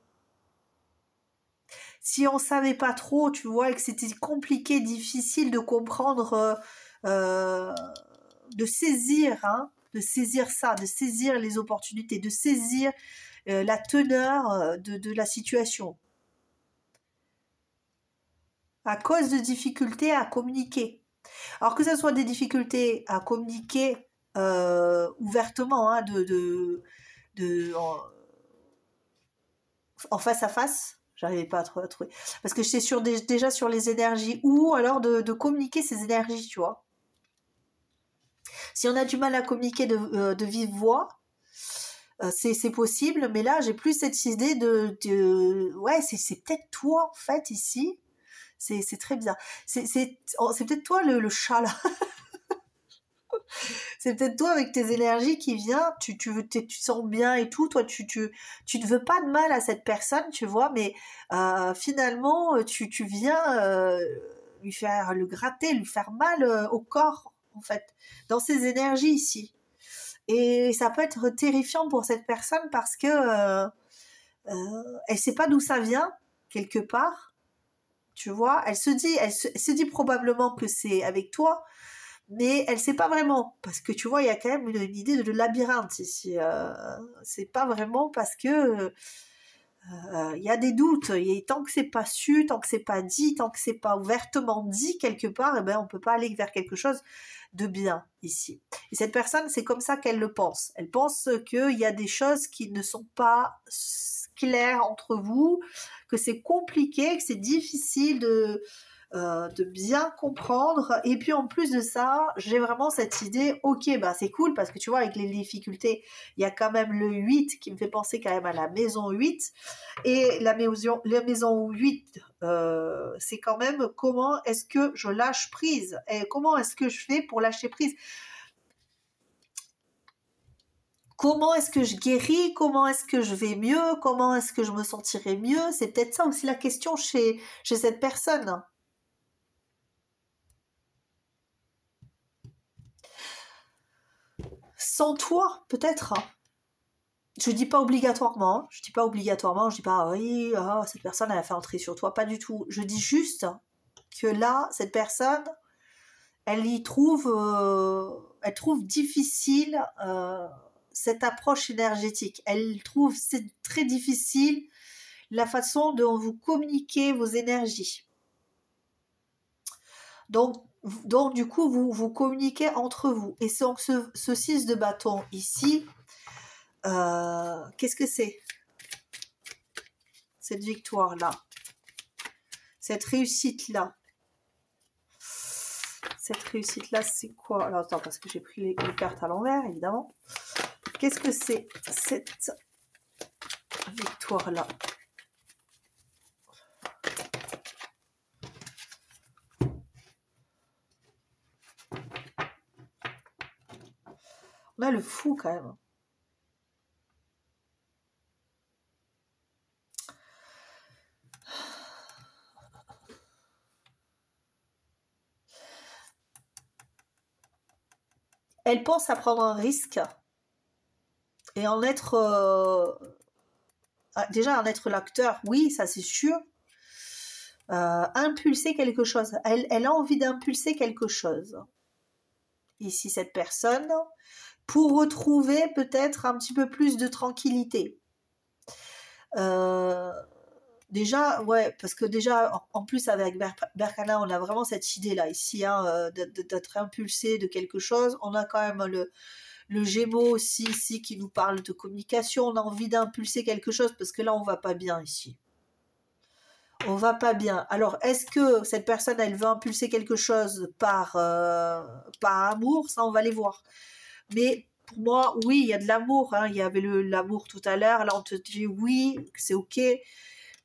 Si on savait pas trop, tu vois, et que c'était compliqué, difficile de comprendre, euh, de saisir, hein, de saisir ça, de saisir les opportunités, de saisir la teneur de la situation, à cause de difficultés à communiquer. Alors que ce soit des difficultés à communiquer ouvertement, hein, en face à face, j'arrivais pas à trouver. Parce que j'étais déjà sur les énergies, ou alors de communiquer ces énergies, tu vois. Si on a du mal à communiquer de vive voix, c'est possible, mais là, j'ai plus cette idée ouais, c'est peut-être toi, en fait, ici. C'est très bizarre. C'est peut-être toi le chat, là. C'est peut-être toi avec tes énergies qui vient, tu te sens bien et tout, toi tu ne veux pas de mal à cette personne, tu vois, mais finalement tu viens lui faire le gratter, lui faire mal au corps, en fait, dans ses énergies ici. Et ça peut être terrifiant pour cette personne parce que elle sait pas d'où ça vient, quelque part, tu vois, elle se dit probablement que c'est avec toi, mais elle sait pas vraiment, parce que tu vois, il y a quand même une idée de labyrinthe ici. C'est pas vraiment parce que il y a des doutes. Et tant que c'est pas su, tant que c'est pas dit, tant que c'est pas ouvertement dit quelque part, eh ben on peut pas aller vers quelque chose de bien ici. Et cette personne, c'est comme ça qu'elle le pense. Elle pense qu'il y a des choses qui ne sont pas claires entre vous, que c'est compliqué, que c'est difficile de bien comprendre. Et puis en plus de ça, j'ai vraiment cette idée, ok, bah c'est cool parce que tu vois, avec les difficultés, il y a quand même le 8 qui me fait penser quand même à la maison 8. Et la maison 8, c'est quand même comment est-ce que je lâche prise et comment est-ce que je fais pour lâcher prise. Comment est-ce que je guéris? Comment est-ce que je vais mieux? Comment est-ce que je me sentirai mieux? C'est peut-être ça aussi la question chez cette personne. Sans toi, peut-être. Je dis pas obligatoirement, je dis pas ah oui, cette personne elle a fait entrer sur toi, pas du tout. Je dis juste que là, cette personne, elle trouve difficile cette approche énergétique. Elle trouve c'est très difficile la façon dont vous communiquez vos énergies. Donc du coup, vous communiquez entre vous. Et donc ce 6 de bâton ici, qu'est-ce que c'est? Cette victoire-là, cette réussite-là. Cette réussite-là, c'est quoi? Alors attends, parce que j'ai pris les cartes à l'envers, évidemment. Qu'est-ce que c'est cette victoire-là? On a le fou quand même. Elle pense à prendre un risque et en être déjà en être l'acteur, oui, ça c'est sûr. Impulser quelque chose. Elle a envie d'impulser quelque chose. Ici, cette personne, pour retrouver peut-être un petit peu plus de tranquillité. Déjà, ouais, parce que déjà, en plus avec Berkana, on a vraiment cette idée-là ici, hein, d'être impulsé de quelque chose. On a quand même le Gémeaux aussi ici qui nous parle de communication. On a envie d'impulser quelque chose parce que là, on va pas bien ici. On va pas bien. Alors, est-ce que cette personne, elle veut impulser quelque chose par amour? Ça, on va les voir. Mais pour moi, oui, il y a de l'amour. Hein. Il y avait l'amour tout à l'heure. Là, on te dit oui, c'est ok.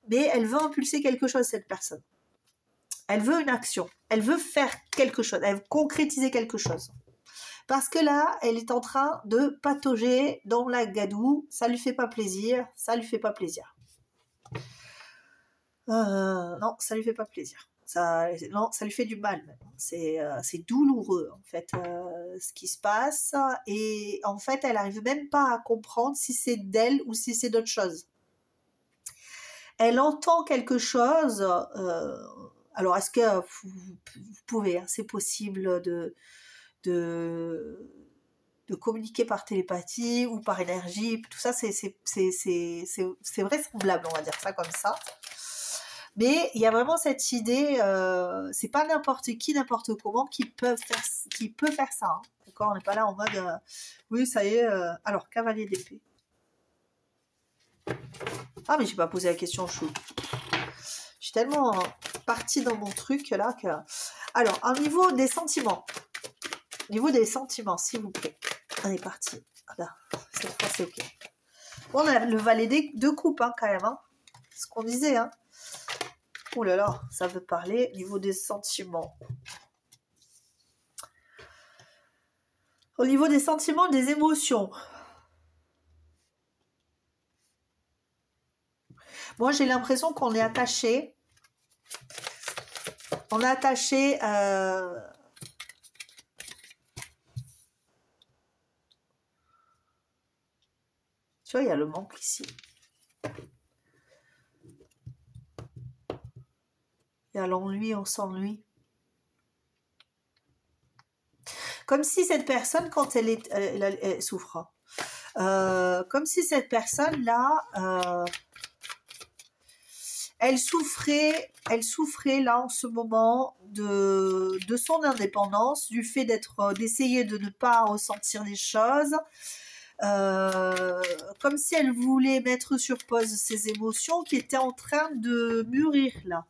Mais elle veut impulser quelque chose, cette personne. Elle veut une action. Elle veut faire quelque chose. Elle veut concrétiser quelque chose. Parce que là, elle est en train de patauger dans la gadoue. Ça lui fait pas plaisir. Ça lui fait pas plaisir. Non, ça lui fait pas plaisir. non, ça lui fait du mal. C'est douloureux, en fait, ce qui se passe. Et en fait, elle n'arrive même pas à comprendre si c'est d'elle ou si c'est d'autre chose. Elle entend quelque chose. Alors, est-ce que vous pouvez, hein, c'est possible de communiquer par télépathie ou par énergie, tout ça, c'est vraisemblable, on va dire ça comme ça. Mais il y a vraiment cette idée, c'est pas n'importe qui, n'importe comment qui peut faire ça. Hein. D'accord, on n'est pas là en mode, oui, ça y est. Alors, cavalier d'épée. Ah, mais j'ai pas posé la question, je suis tellement partie dans mon truc là que. Alors, au niveau des sentiments. Au niveau des sentiments, s'il vous plaît. On est parti. Voilà, cette fois c'est ok. Bon, on a le valet de coupe, hein, quand même. Hein. Ce qu'on disait, hein. Oh là là, ça veut parler au niveau des sentiments. Au niveau des sentiments, des émotions. Moi, j'ai l'impression qu'on est attaché. On est attaché. Tu vois, il y a le manque ici. Il y a l'ennui, on s'ennuie. Comme si cette personne, quand elle souffre, comme si cette personne-là, elle souffrait là en ce moment de son indépendance, du fait d'essayer de ne pas ressentir des choses, comme si elle voulait mettre sur pause ses émotions qui étaient en train de mûrir là.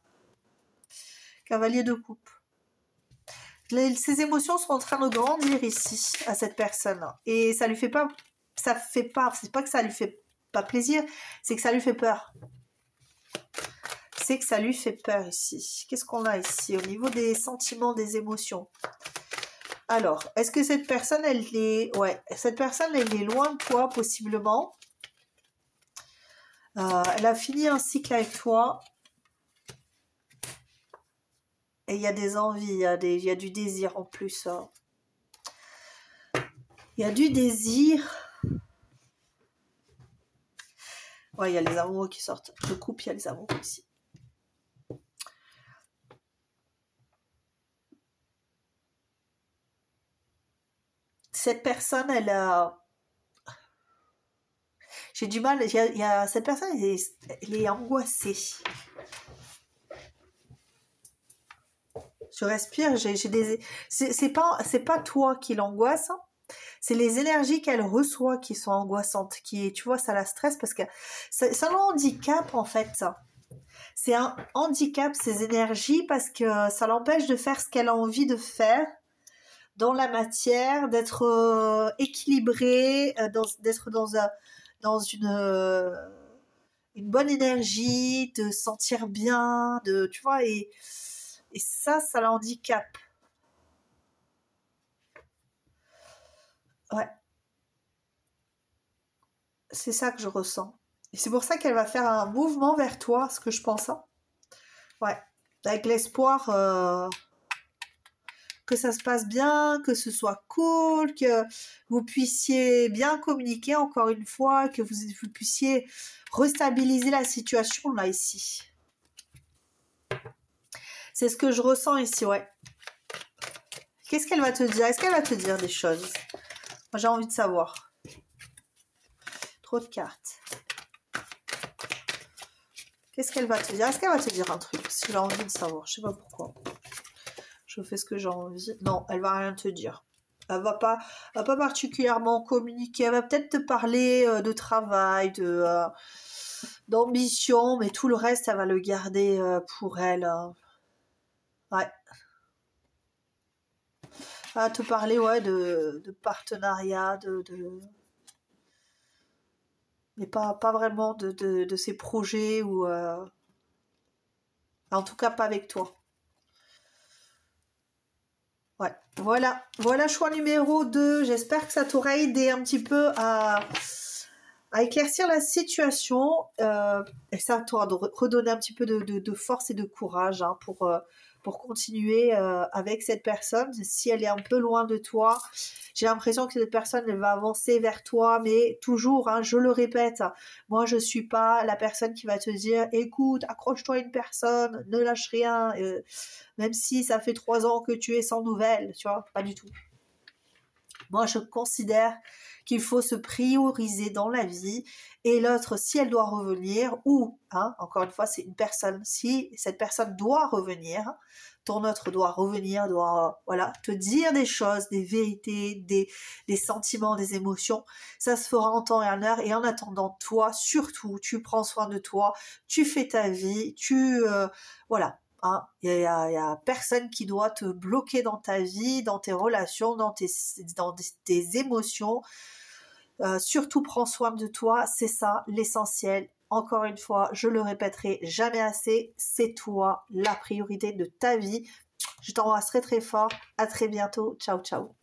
Cavalier de coupe. Ses émotions sont en train de grandir ici à cette personne et ça lui fait pas, c'est pas que ça lui fait pas plaisir, c'est que ça lui fait peur. C'est que ça lui fait peur ici. Qu'est-ce qu'on a ici au niveau des sentiments, des émotions? Alors, est-ce que cette personne, cette personne, elle est loin de toi possiblement. Elle a fini un cycle avec toi. Et il y a des envies, il y a du désir en plus. Hein. Il y a du désir. Ouais, il y a les amoureux qui sortent. Je coupe, il y a les amoureux ici. Cette personne, elle a... J'ai du mal, cette personne, elle est angoissée. Je respire, c'est pas toi qui l'angoisse, hein. C'est les énergies qu'elle reçoit qui sont angoissantes, tu vois, ça la stresse parce que c'est un handicap en fait. C'est un handicap ces énergies parce que ça l'empêche de faire ce qu'elle a envie de faire dans la matière, d'être équilibrée, d'être dans une bonne énergie, de sentir bien, tu vois, et ça l'handicape. Ouais. C'est ça que je ressens. Et c'est pour ça qu'elle va faire un mouvement vers toi, ce que je pense. Hein. Ouais. Avec l'espoir que ça se passe bien, que ce soit cool, que vous puissiez bien communiquer encore une fois, que vous puissiez restabiliser la situation là ici. C'est ce que je ressens ici, ouais. Qu'est-ce qu'elle va te dire? Est-ce qu'elle va te dire des choses? Moi, j'ai envie de savoir. Trop de cartes. Qu'est-ce qu'elle va te dire? Est-ce qu'elle va te dire un truc? Si j'ai envie de savoir, je sais pas pourquoi. Je fais ce que j'ai envie. Non, elle va rien te dire. Elle va pas particulièrement communiquer. Elle va peut-être te parler de travail, d'ambition, mais tout le reste, elle va le garder pour elle. Ouais. Elle va te parler, ouais, de partenariat, mais pas vraiment de ses projets ou en tout cas pas avec toi. Ouais, voilà choix numéro 2. J'espère que ça t'aura aidé un petit peu à éclaircir la situation et ça t'aura redonné un petit peu de force et de courage hein, pour pour continuer avec cette personne. Si elle est un peu loin de toi, j'ai l'impression que cette personne, elle va avancer vers toi, mais toujours, hein, je le répète, moi je suis pas la personne qui va te dire, écoute, accroche-toi à une personne, ne lâche rien, même si ça fait 3 ans que tu es sans nouvelles, tu vois, pas du tout. Moi, je considère qu'il faut se prioriser dans la vie, et l'autre, si elle doit revenir, ou, hein, encore une fois, c'est une personne, si cette personne doit revenir, ton autre doit revenir, doit, voilà, te dire des choses, des vérités, des sentiments, des émotions, ça se fera en temps et en heure, et en attendant, toi, surtout, tu prends soin de toi, tu fais ta vie, voilà. Hein, y a personne qui doit te bloquer dans ta vie, dans tes relations, dans tes émotions. Surtout, prends soin de toi, c'est ça l'essentiel. Encore une fois, je le répéterai jamais assez, c'est toi la priorité de ta vie. Je t'embrasse très très fort. À très bientôt. Ciao, ciao.